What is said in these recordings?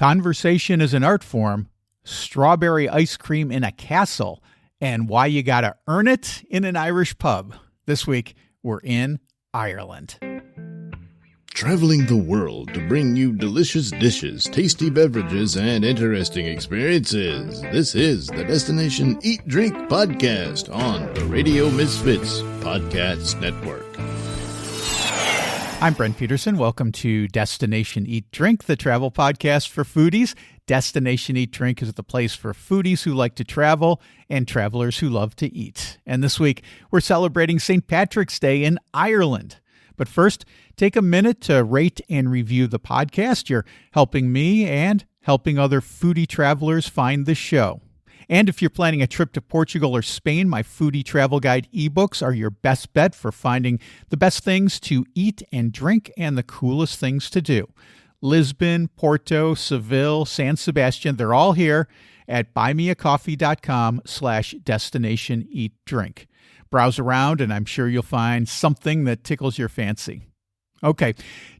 Conversation is an art form, strawberry ice cream in a castle, and why you gotta earn it in an Irish pub. This week, we're in Ireland. Traveling the world to bring you delicious dishes, tasty beverages, and interesting experiences. This is the Destination Eat Drink Podcast on the Radio Misfits Podcast Network. I'm Brent Peterson. Welcome to Destination Eat Drink, the travel podcast for foodies. Destination Eat Drink is the place for foodies who like to travel and travelers who love to eat. And this week, we're celebrating St. Patrick's Day in Ireland. But first, take a minute to rate and review the podcast. You're helping me and helping other foodie travelers find the show. And if you're planning a trip to Portugal or Spain, my foodie travel guide ebooks are your best bet for finding the best things to eat and drink and the coolest things to do. Lisbon, Porto, Seville, San Sebastian, they're all here at buymeacoffee.com/destinationeatdrink. Browse around and I'm sure you'll find something that tickles your fancy. Okay,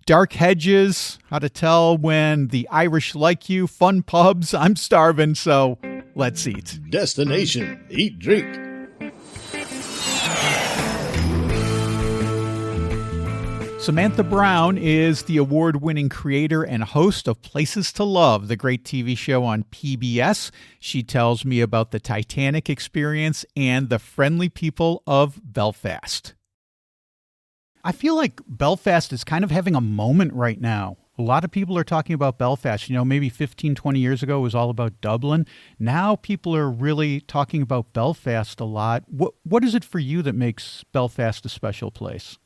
dark hedges, how to tell when the Irish like you, fun pubs, I'm starving, so let's eat. Destination Eat Drink. Samantha Brown is the award-winning creator and host of Places to Love, the great TV show on PBS. She tells me about the Titanic experience and the friendly people of Belfast. I feel like Belfast is kind of having a moment right now. A lot of people are talking about Belfast. You know, maybe 15, 20 years ago it was all about Dublin. Now people are really talking about Belfast a lot. What is it for you that makes Belfast a special place?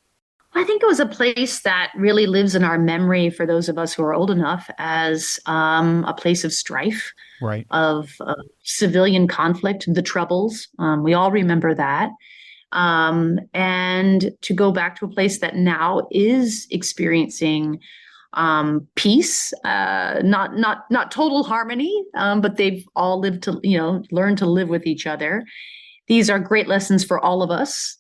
I think it was a place that really lives in our memory for those of us who are old enough as a place of strife, right? Of civilian conflict, the Troubles. We all remember that. And to go back to a place that now is experiencing peace, not total harmony, but they've all learned to live with each other. These are great lessons for all of us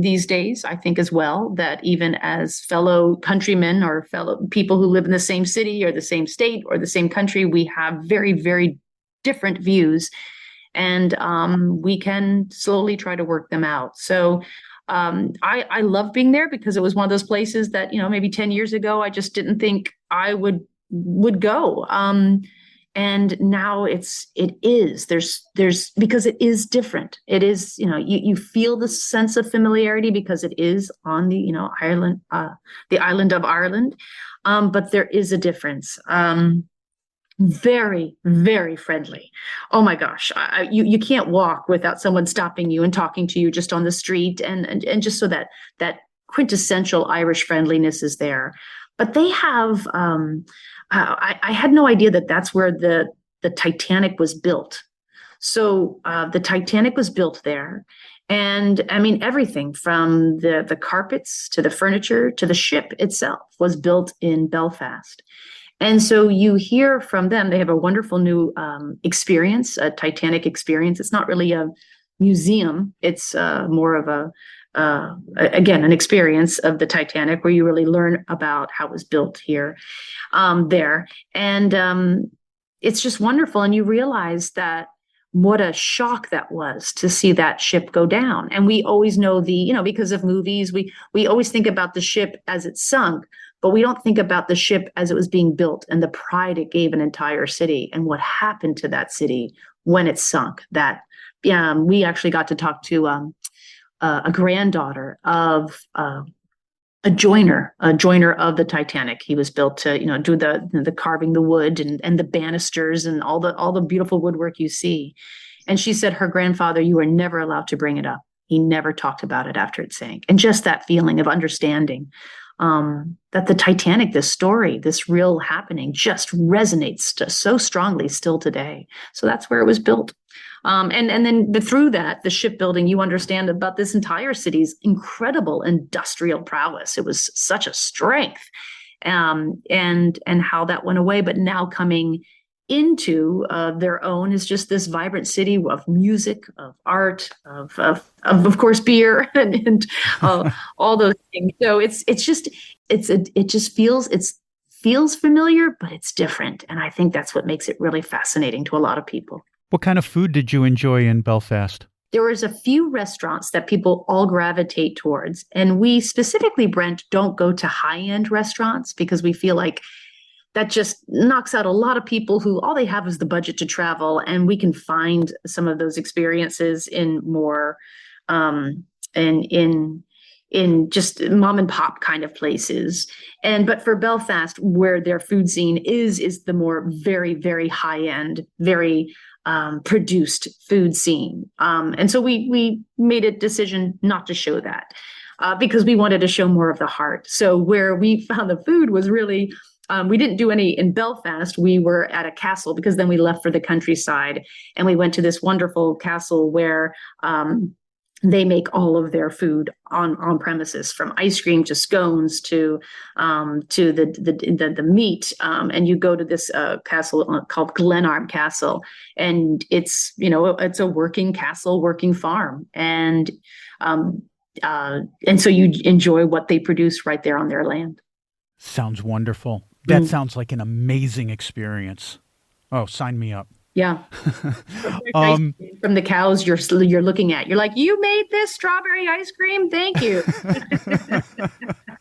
these days, I think, as well, that even as fellow countrymen or fellow people who live in the same city or the same state or the same country, we have very, very different views. And we can slowly try to work them out. So I love being there because it was one of those places that, maybe 10 years ago, I just didn't think I would go. And now it is, there's because it is different. It is, you feel the sense of familiarity because it is on the, Ireland, the island of Ireland. But there is a difference. Very, very friendly. Oh my gosh. You can't walk without someone stopping you and talking to you just on the street. And just so that quintessential Irish friendliness is there. But they have, I had no idea that that's where the Titanic was built. So the Titanic was built there. And I mean, everything from the carpets to the furniture to the ship itself was built in Belfast. And so you hear from them, they have a wonderful new experience, a Titanic experience. It's not really a museum. It's more of again, an experience of the Titanic where you really learn about how it was built here, there. And it's just wonderful. And you realize that what a shock that was to see that ship go down. And we always know because of movies, we always think about the ship as it sunk, but we don't think about the ship as it was being built and the pride it gave an entire city and what happened to that city when it sunk. That we actually got to talk to a granddaughter of a joiner of the Titanic. He was built to, do the carving the wood and the banisters and all the beautiful woodwork you see. And she said her grandfather, you were never allowed to bring it up. He never talked about it after it sank. And just that feeling of understanding that the Titanic, this story, this real happening just resonates so strongly still today. So that's where it was built. And then through that, the shipbuilding, you understand about this entire city's incredible industrial prowess. It was such a strength, and how that went away. But now coming into their own is just this vibrant city of music, of art, of course beer and all those things. So it just feels feels familiar, but it's different. And I think that's what makes it really fascinating to a lot of people. What kind of food did you enjoy in Belfast? There was a few restaurants that people all gravitate towards. And we specifically, Brent, don't go to high-end restaurants because we feel like that just knocks out a lot of people who all they have is the budget to travel. And we can find some of those experiences in more in just mom and pop kind of places. But for Belfast, where their food scene is the more very, very high end, very produced food scene. And so we made a decision not to show that because we wanted to show more of the heart. So where we found the food was really, we didn't do any in Belfast. We were at a castle because then we left for the countryside and we went to this wonderful castle where they make all of their food on premises, from ice cream to scones to the meat. And you go to this castle called Glenarm Castle, and it's it's a working castle, working farm, and so you enjoy what they produce right there on their land. Sounds wonderful. That sounds like an amazing experience. Oh, sign me up. Yeah. From the cows you're looking at. You're like, you made this strawberry ice cream? Thank you.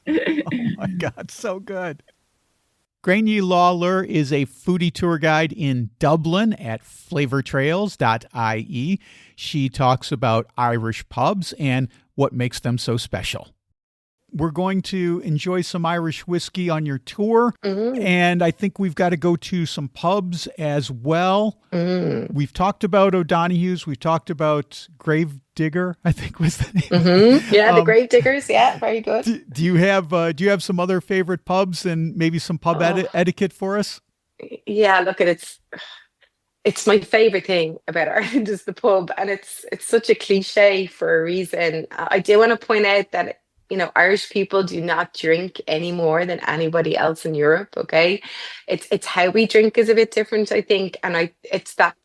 Oh my God, so good. Grainne Lawler is a foodie tour guide in Dublin at flavortrails.ie. She talks about Irish pubs and what makes them so special. We're going to enjoy some Irish whiskey on your tour. And I think we've got to go to some pubs as well. We've talked about O'Donoghue's. We've talked about Gravedigger, I think was the name. Yeah, the Gravediggers. Yeah, very good. Do you have some other favorite pubs and maybe some pub etiquette for us? Yeah, look, it's my favorite thing about Ireland is the pub, and it's such a cliche for a reason. I do want to point out that Irish people do not drink any more than anybody else in Europe. Okay, it's how we drink is a bit different, I think, and it's that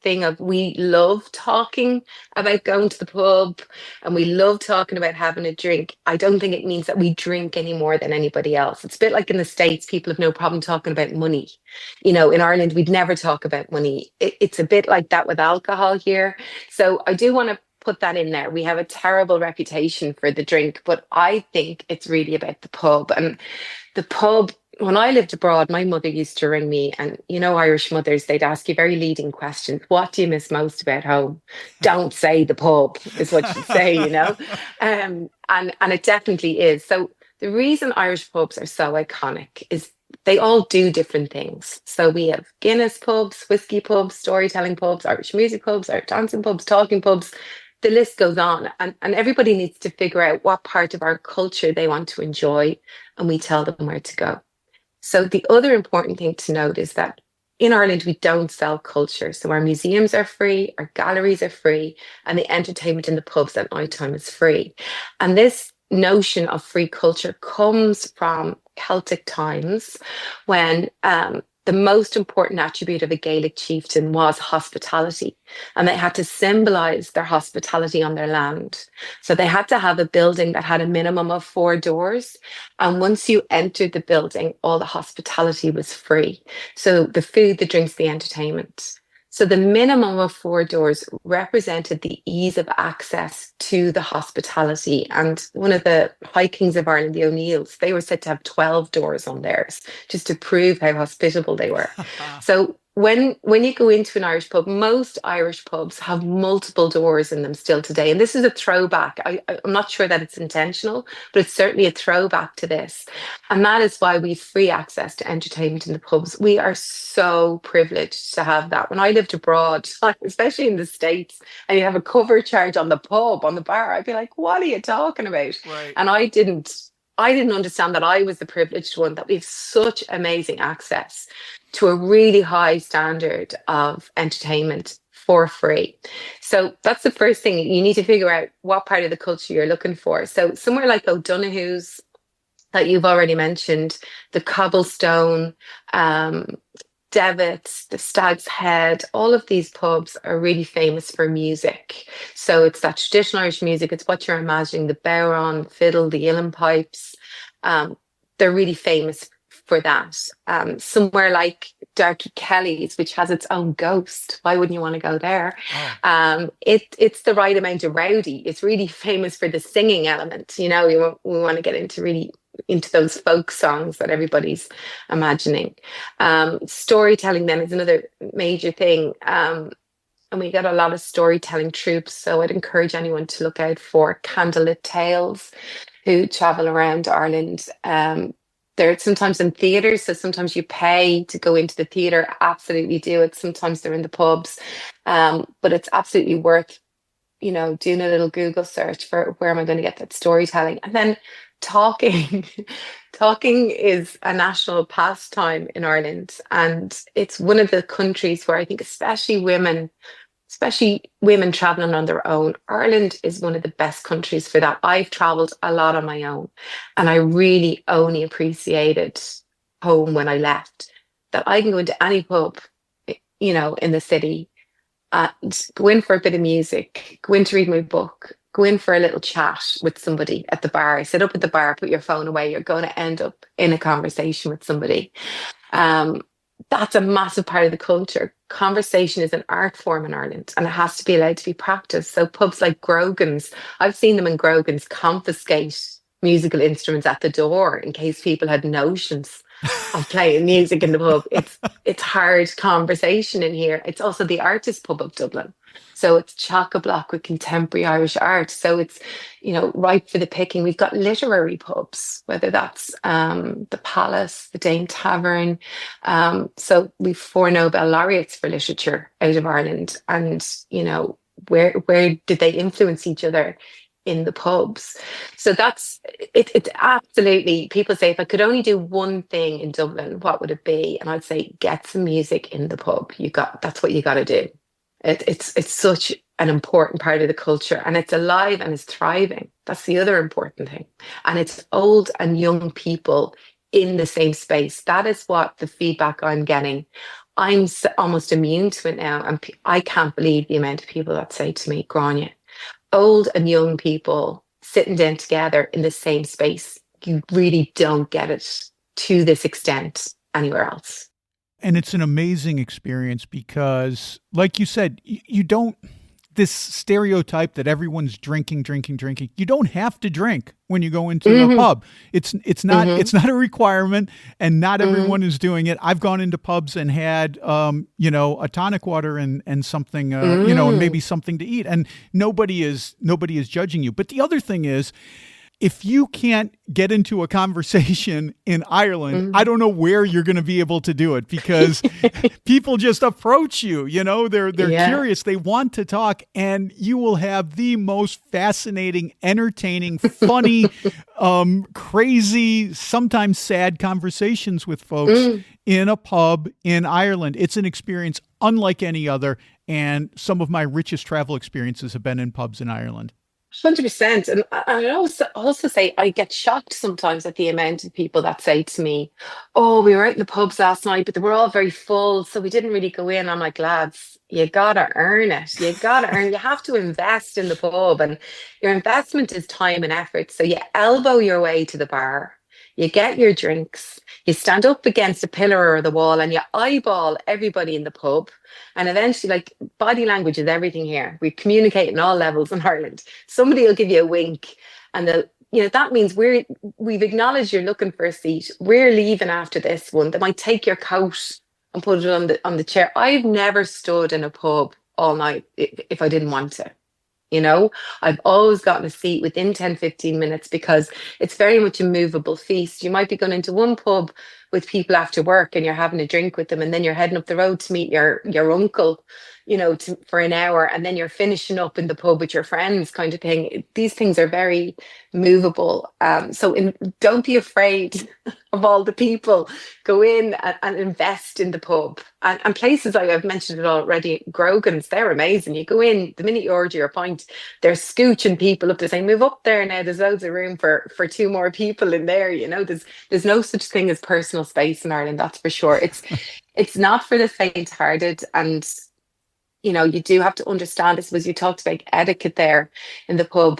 thing of we love talking about going to the pub and we love talking about having a drink. I don't think it means that we drink any more than anybody else. It's a bit like in the States, people have no problem talking about money. In Ireland, we'd never talk about money. It's a bit like that with alcohol here. So I do want to put that in there. We have a terrible reputation for the drink, but I think it's really about the pub. And the pub, when I lived abroad, my mother used to ring me, and Irish mothers, they'd ask you very leading questions. What do you miss most about home? Don't say the pub is what she'd say, and it definitely is. So the reason Irish pubs are so iconic is they all do different things. So we have Guinness pubs, whiskey pubs, storytelling pubs, Irish music pubs, Irish dancing pubs, talking pubs. The list goes on, and everybody needs to figure out what part of our culture they want to enjoy, and we tell them where to go. So the other important thing to note is that in Ireland, we don't sell culture. So our museums are free, our galleries are free, and the entertainment in the pubs at night time is free. And this notion of free culture comes from Celtic times, when the most important attribute of a Gaelic chieftain was hospitality, and they had to symbolize their hospitality on their land. So they had to have a building that had a minimum of 4 doors. And once you entered the building, all the hospitality was free. So the food, the drinks, the entertainment. So the minimum of 4 doors represented the ease of access to the hospitality. And one of the High Kings of Ireland, the O'Neills, they were said to have 12 doors on theirs, just to prove how hospitable they were. So when you go into an Irish pub, most Irish pubs have multiple doors in them still today. And this is a throwback. I'm not sure that it's intentional, but it's certainly a throwback to this. And that is why we have free access to entertainment in the pubs. We are so privileged to have that. When I lived abroad, especially in the States, and you have a cover charge on the pub, on the bar, I'd be like, what are you talking about? Right. And I didn't understand that I was the privileged one, that we have such amazing access to a really high standard of entertainment for free. So that's the first thing. You need to figure out what part of the culture you're looking for. So somewhere like O'Donoghue's that you've already mentioned, the Cobblestone, Devitt's, the Stag's Head, all of these pubs are really famous for music. So it's that traditional Irish music. It's what you're imagining, the bodhrán, the fiddle, the uilleann pipes. They're really famous for that. Somewhere like Darky Kelly's, which has its own ghost. Why wouldn't you want to go there? Oh. It's the right amount of rowdy. It's really famous for the singing element. You know, we want to get into those folk songs that everybody's imagining. Storytelling then is another major thing. And we got a lot of storytelling troupes. So I'd encourage anyone to look out for Candlelit Tales, who travel around Ireland. They're sometimes in theatres, so sometimes you pay to go into the theatre. Absolutely do it. Sometimes they're in the pubs, but it's absolutely worth, doing a little Google search for where am I going to get that storytelling. And then talking. Talking is a national pastime in Ireland, and it's one of the countries where I think especially women traveling on their own, Ireland is one of the best countries for that. I've traveled a lot on my own, and I really only appreciated home when I left, that I can go into any pub, in the city, and go in for a bit of music, go in to read my book, go in for a little chat with somebody at the bar, sit up at the bar, put your phone away. You're going to end up in a conversation with somebody. That's a massive part of the culture. Conversation is an art form in Ireland, and it has to be allowed to be practiced. So pubs like Grogan's, I've seen them in Grogan's confiscate musical instruments at the door in case people had notions of playing music in the pub. It's hard conversation in here. It's also the artist pub of Dublin. So it's chock-a-block with contemporary Irish art. So it's, ripe for the picking. We've got literary pubs, whether that's the Palace, the Dame Tavern. So we've 4 Nobel laureates for literature out of Ireland. And, where did they influence each other? In the pubs. So that's it. It's absolutely, people say, if I could only do one thing in Dublin, what would it be? And I'd say, get some music in the pub. That's what you got to do. It's such an important part of the culture, and it's alive and it's thriving. That's the other important thing. And it's old and young people in the same space. That is what the feedback I'm getting. I'm almost immune to it now. And I can't believe the amount of people that say to me, Grania, old and young people sitting down together in the same space. You really don't get it to this extent anywhere else. And it's an amazing experience because, like you said, you don't, this stereotype that everyone's drinking. You don't have to drink when you go into a pub. It's not a requirement, and not everyone is doing it. I've gone into pubs and had a tonic water and something and maybe something to eat, and nobody is judging you. But the other thing is, if you can't get into a conversation in Ireland, I don't know where you're going to be able to do it, because people just approach you, they're curious. They want to talk, and you will have the most fascinating, entertaining, funny, crazy, sometimes sad conversations with folks in a pub in Ireland. It's an experience unlike any other. And some of my richest travel experiences have been in pubs in Ireland. 100%. And I also say I get shocked sometimes at the amount of people that say to me, oh, we were out in the pubs last night, but they were all very full, so we didn't really go in. I'm like, lads, you gotta earn it. You have to invest in the pub, and your investment is time and effort. So you elbow your way to the bar, you get your drinks, you stand up against a pillar or the wall, and you eyeball everybody in the pub. And eventually, like, body language is everything here. We communicate in all levels in Ireland. Somebody will give you a wink, and that means we've acknowledged you're looking for a seat. We're leaving after this one. They might take your coat and put it on the chair. I've never stood in a pub all night if I didn't want to. I've always gotten a seat within 10-15 minutes, because it's very much a movable feast. You might be going into one pub with people after work and you're having a drink with them, and then you're heading up the road to meet your uncle, for an hour, and then you're finishing up in the pub with your friends, kind of thing. These things are very movable. So don't be afraid of all the people. Go in and invest in the pub. And places like I've mentioned it already, Grogan's, they're amazing. You go in, the minute you order your pint, they're scooching people up to say, move up there now. There's loads of room for 2 more people in there. There's no such thing as personal space in Ireland, that's for sure. It's not for the faint-hearted, and you do have to understand, I suppose you talked about etiquette there in the pub.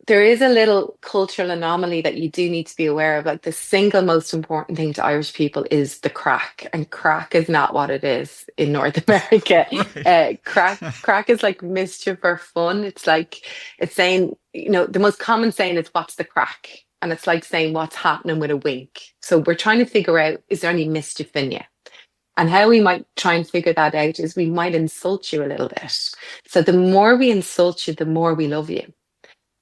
there is a little cultural anomaly that you do need to be aware of. Like the single most important thing to Irish people is the crack, and crack is not what it is in North America. Right. Crack is like mischief or fun. It's like it's saying, the most common saying is "What's the crack?" And it's like saying "What's happening?" with a wink. So we're trying to figure out, is there any mischief in you? And how we might try and figure that out is we might insult you a little bit. So the more we insult you, the more we love you.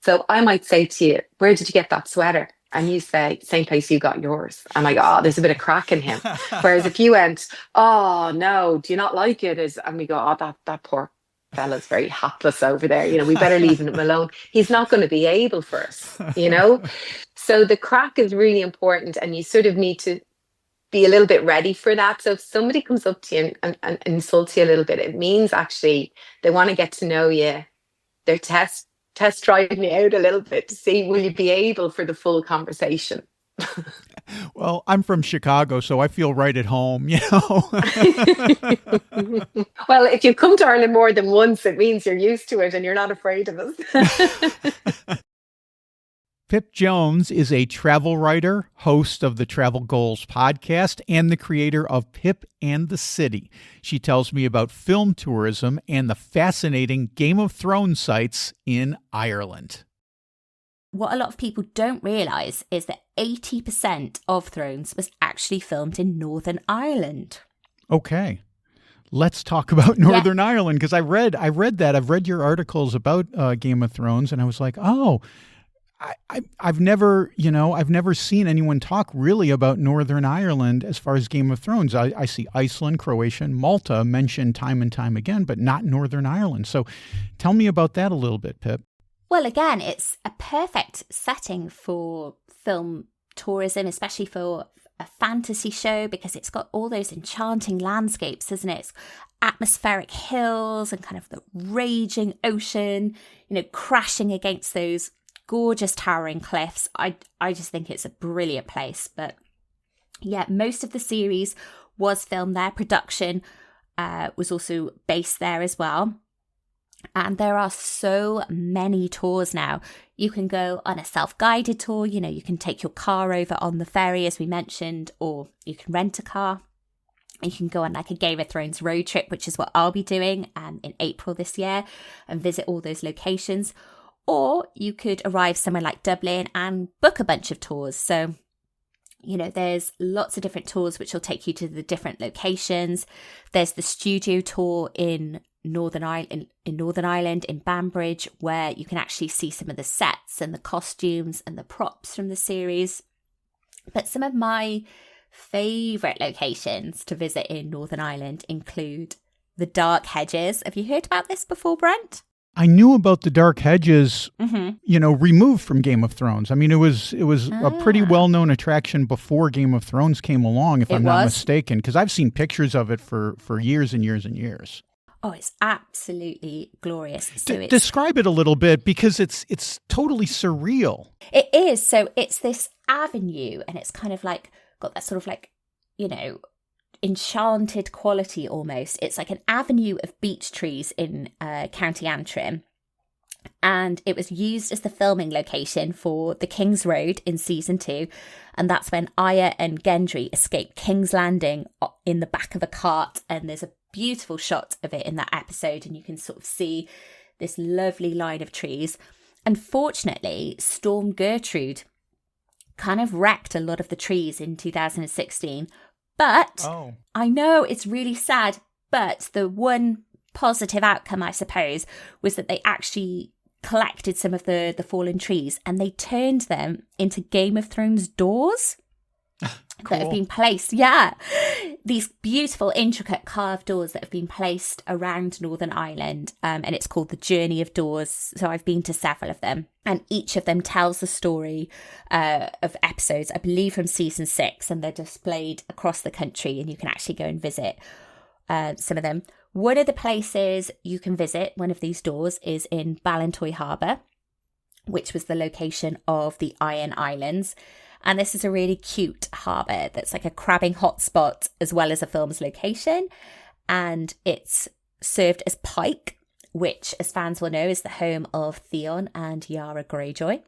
So I might say to you, "Where did you get that sweater?" And you say, "Same place you got yours." And I go, "Oh, there's a bit of crack in him." Whereas if you went, "Oh no, do you not like it?" And we go, "Oh, that poor fella's very hapless over there. We better leave him alone. He's not going to be able for us. So the crack is really important, and you sort of need to be a little bit ready for that. So if somebody comes up to you and insults you a little bit, it means actually they want to get to know you. They're test driving you out a little bit to see, will you be able for the full conversation? Well, I'm from Chicago, so I feel right at home, Well, if you come to Ireland more than once, it means you're used to it and you're not afraid of us. Pip Jones is a travel writer, host of the Travel Goals podcast, and the creator of Pip and the City. She tells me about film tourism and the fascinating Game of Thrones sites in Ireland. What a lot of people don't realise is that 80% of Thrones was actually filmed in Northern Ireland. Okay. Let's talk about Northern Ireland, because I read that. I've read your articles about Game of Thrones, and I was like, oh, I've never seen anyone talk really about Northern Ireland as far as Game of Thrones. I see Iceland, Croatia, and Malta mentioned time and time again, but not Northern Ireland. So tell me about that a little bit, Pip. Well, again, it's a perfect setting for film tourism, especially for a fantasy show, because it's got all those enchanting landscapes, isn't it? It's atmospheric hills and kind of the raging ocean, crashing against those gorgeous towering cliffs. I just think it's a brilliant place. But yeah, most of the series was filmed there. Production was also based there as well. And there are so many tours now. You can go on a self-guided tour. You can take your car over on the ferry, as we mentioned, or you can rent a car. You can go on like a Game of Thrones road trip, which is what I'll be doing in April this year, and visit all those locations. Or you could arrive somewhere like Dublin and book a bunch of tours. So, there's lots of different tours which will take you to the different locations. There's the studio tour in Northern Ireland, in Banbridge, where you can actually see some of the sets and the costumes and the props from the series. But some of my favourite locations to visit in Northern Ireland include the Dark Hedges. Have you heard about this before, Brent? I knew about the Dark Hedges, removed from Game of Thrones. I mean, it was a pretty well-known attraction before Game of Thrones came along, if I'm not mistaken, because I've seen pictures of it for years and years and years. Oh, it's absolutely glorious. So describe it a little bit, because it's totally surreal. It is. So it's this avenue, and it's kind of like got that sort of like, enchanted quality almost. It's like an avenue of beech trees in County Antrim, and it was used as the filming location for The King's Road in season 2, and that's when Aya and Gendry escaped King's Landing in the back of a cart, and there's a beautiful shot of it in that episode, and you can sort of see this lovely line of trees. Unfortunately, Storm Gertrude kind of wrecked a lot of the trees in 2016. But I know it's really sad, but the one positive outcome, I suppose, was that they actually collected some of the fallen trees and they turned them into Game of Thrones doors. Cool. That have been placed. Yeah. These beautiful, intricate carved doors that have been placed around Northern Ireland. And it's called the Journey of Doors. So I've been to several of them. And each of them tells the story of episodes, I believe, from season 6. And they're displayed across the country. And you can actually go and visit some of them. One of the places you can visit, one of these doors, is in Ballintoy Harbour, which was the location of the Iron Islands. And this is a really cute harbour that's like a crabbing hotspot as well as a film's location. And it's served as pike. which, as fans will know, is the home of Theon and Yara Greyjoy.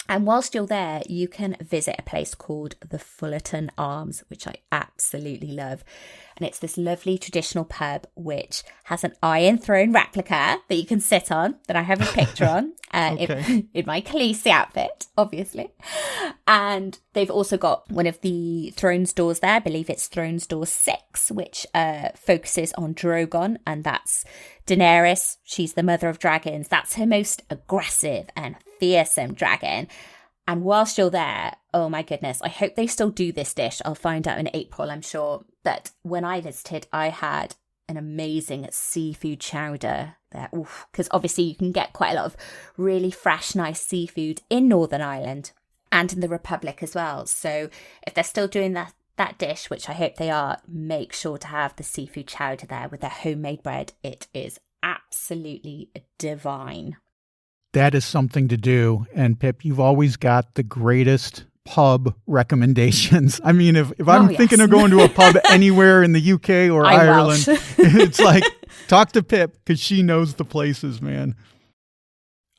And whilst you're there, you can visit a place called the Fullerton Arms, which I absolutely love. And it's this lovely traditional pub which has an Iron Throne replica that you can sit on, that I have a picture on, in my Khaleesi outfit, obviously. And they've also got one of the Thrones doors there. I believe it's Thrones Door 6, which focuses on Drogon, and that's Daenerys. She's the mother of dragons. That's her most aggressive and fearsome dragon. And whilst you're there, oh my goodness, I hope they still do this dish. I'll find out in April, I'm sure. But when I visited, I had an amazing seafood chowder there. Because obviously you can get quite a lot of really fresh, nice seafood in Northern Ireland and in the Republic as well. So if they're still doing that dish, which I hope they are, make sure to have the seafood chowder there with their homemade bread. It is absolutely divine. That is something to do. And Pip, you've always got the greatest pub recommendations. I mean, if I'm thinking of going to a pub anywhere in the UK or Ireland, it's like, talk to Pip because she knows the places, man.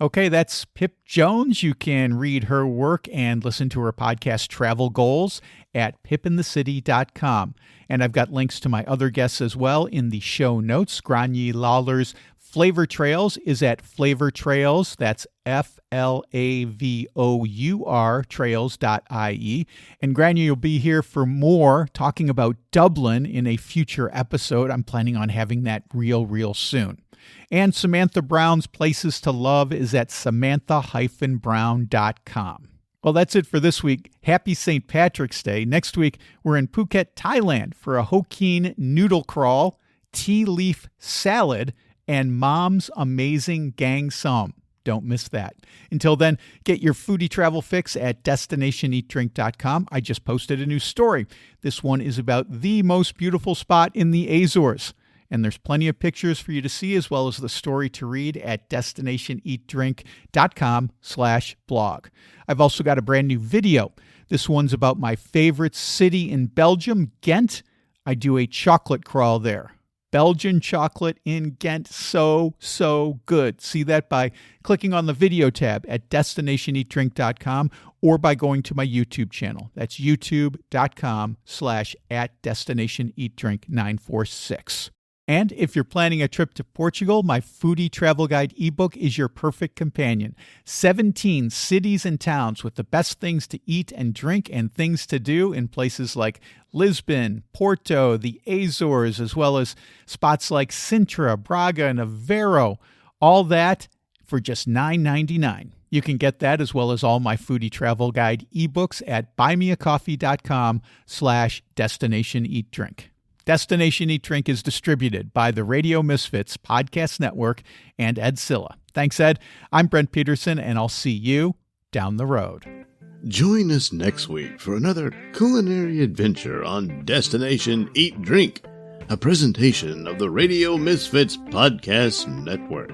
Okay, that's Pip Jones. You can read her work and listen to her podcast, Travel Goals, at pipinthecity.com. And I've got links to my other guests as well in the show notes. Grania Lawler's Flavor Trails is at Flavor Trails. That's FLAVOUR trails.ie. And Grania, you'll be here for more talking about Dublin in a future episode. I'm planning on having that real soon. And Samantha Brown's Places to Love is at samantha-brown.com. Well, that's it for this week. Happy St. Patrick's Day. Next week, we're in Phuket, Thailand for a Hokkien noodle crawl, tea leaf salad, and Mom's Amazing Gang Sum. Don't miss that. Until then, get your foodie travel fix at destinationeatdrink.com. I just posted a new story. This one is about the most beautiful spot in the Azores. And there's plenty of pictures for you to see as well as the story to read at destinationeatdrink.com/blog. I've also got a brand new video. This one's about my favorite city in Belgium, Ghent. I do a chocolate crawl there. Belgian chocolate in Ghent, so good. See that by clicking on the video tab at destinationeatdrink.com or by going to my YouTube channel. That's youtube.com/@destinationeatdrink946. And if you're planning a trip to Portugal, my Foodie Travel Guide ebook is your perfect companion. 17 cities and towns with the best things to eat and drink and things to do in places like Lisbon, Porto, the Azores, as well as spots like Sintra, Braga, and Aveiro. All that for just $9.99. You can get that as well as all my Foodie Travel Guide ebooks at buymeacoffee.com/destinationeatdrink. Destination Eat Drink is distributed by the Radio Misfits Podcast Network and Ed Silla. Thanks, Ed. I'm Brent Peterson, and I'll see you down the road. Join us next week for another culinary adventure on Destination Eat Drink, a presentation of the Radio Misfits Podcast Network.